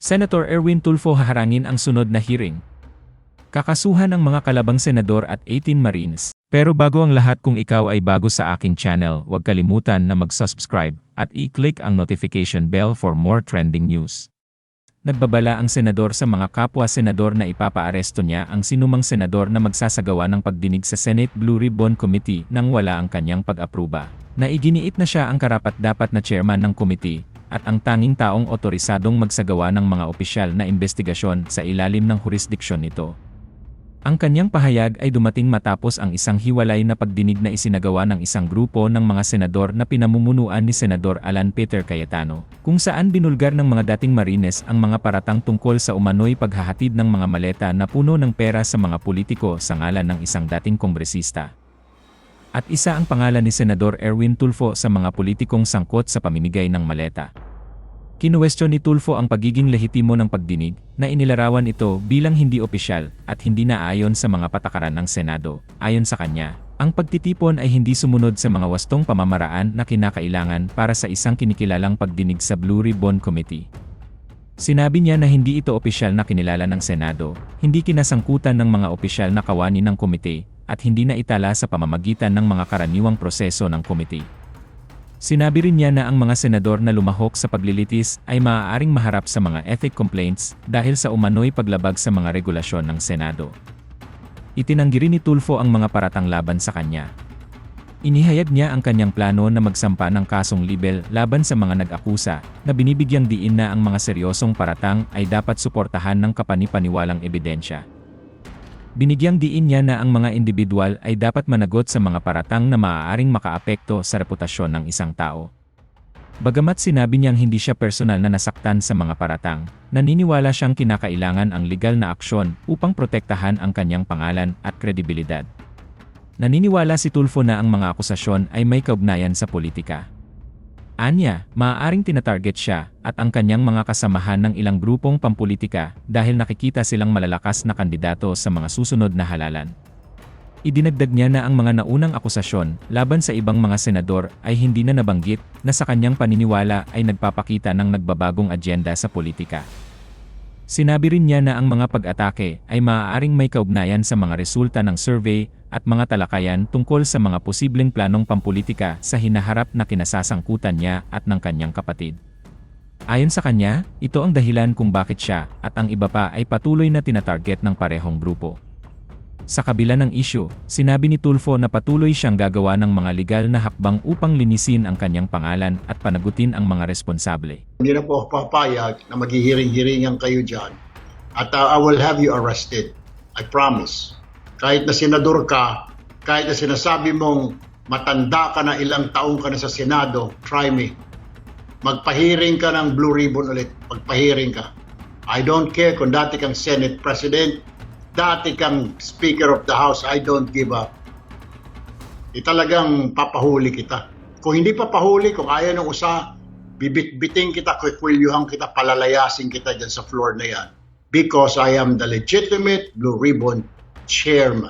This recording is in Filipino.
Senator Erwin Tulfo haharangin ang sunod na hearing. Kakasuhan ang mga kalabang senador at 18 Marines. Pero bago ang lahat, kung ikaw ay bago sa aking channel, huwag kalimutan na mag-subscribe at i-click ang notification bell for more trending news. Nagbabala ang senador sa mga kapwa-senador na ipapaaresto niya ang sinumang senador na magsasagawa ng pagdinig sa Senate Blue Ribbon Committee nang wala ang kanyang pag-apruba. Naiginiit na siya ang karapat-dapat na chairman ng committee at ang tanging taong otorisadong magsagawa ng mga opisyal na investigasyon sa ilalim ng jurisdiksyon nito. Ang kanyang pahayag ay dumating matapos ang isang hiwalay na pagdinig na isinagawa ng isang grupo ng mga senador na pinamumunuan ni Senador Alan Peter Cayetano, kung saan binulgar ng mga dating Marines ang mga paratang tungkol sa umano'y paghahatid ng mga maleta na puno ng pera sa mga politiko sa ngalan ng isang dating kongresista. At isa ang pangalan ni Senador Erwin Tulfo sa mga politikong sangkot sa pamimigay ng maleta. Kinuwestiyon ni Tulfo ang pagiging lehitimo ng pagdinig, na inilarawan ito bilang hindi opisyal at hindi naayon sa mga patakaran ng Senado. Ayon sa kanya, ang pagtitipon ay hindi sumunod sa mga wastong pamamaraan na kinakailangan para sa isang kinikilalang pagdinig sa Blue Ribbon Committee. Sinabi niya na hindi ito opisyal na kinilala ng Senado, hindi kinasangkutan ng mga opisyal na kawani ng komite, at hindi na itala sa pamamagitan ng mga karaniwang proseso ng komite. Sinabi rin niya na ang mga senador na lumahok sa paglilitis ay maaaring maharap sa mga ethic complaints dahil sa umano'y paglabag sa mga regulasyon ng Senado. Itinanggi rin ni Tulfo ang mga paratang laban sa kanya. Inihayag niya ang kanyang plano na magsampa ng kasong libel laban sa mga nag-akusa, na binibigyang diin na ang mga seryosong paratang ay dapat suportahan ng kapani-paniwalang ebidensya. Binigyang diin niya na ang mga individual ay dapat managot sa mga paratang na maaaring makaapekto sa reputasyon ng isang tao. Bagamat sinabi niyang hindi siya personal na nasaktan sa mga paratang, naniniwala siyang kinakailangan ang legal na aksyon upang protektahan ang kanyang pangalan at kredibilidad. Naniniwala si Tulfo na ang mga akusasyon ay may kaugnayan sa politika. Anya, maaaring tinatarget siya at ang kanyang mga kasamahan ng ilang grupong pampolitika dahil nakikita silang malalakas na kandidato sa mga susunod na halalan. Idinagdag niya na ang mga naunang akusasyon laban sa ibang mga senador ay hindi na nabanggit, na sa kanyang paniniwala ay nagpapakita ng nagbabagong agenda sa politika. Sinabi rin niya na ang mga pag-atake ay maaaring may kaugnayan sa mga resulta ng survey at mga talakayan tungkol sa mga posibleng planong pampolitika sa hinaharap na kinasasangkutan niya at ng kanyang kapatid. Ayon sa kanya, ito ang dahilan kung bakit siya at ang iba pa ay patuloy na tinatarget ng parehong grupo. Sa kabila ng isyu, sinabi ni Tulfo na patuloy siyang gagawa ng mga legal na hakbang upang linisin ang kanyang pangalan at panagutin ang mga responsable. Hindi na po ako papayag na maghihiring-hiringan kayo dyan at I will have you arrested. I promise. Kahit na senador ka, kahit na sinasabi mong matanda ka na, ilang taong ka na sa Senado, try me. Magpahiring ka ng Blue Ribbon ulit. Magpahiring ka. I don't care kung dati kang Senate President, dati kang Speaker of the House, I don't give up. Talagang papahuli kita. Kung hindi papahuli, kung ayaw ng usa, bibit-biting kita, kwikwilyohan kita, palalayasin kita dyan sa floor na yan. Because I am the legitimate Blue Ribbon Chairman.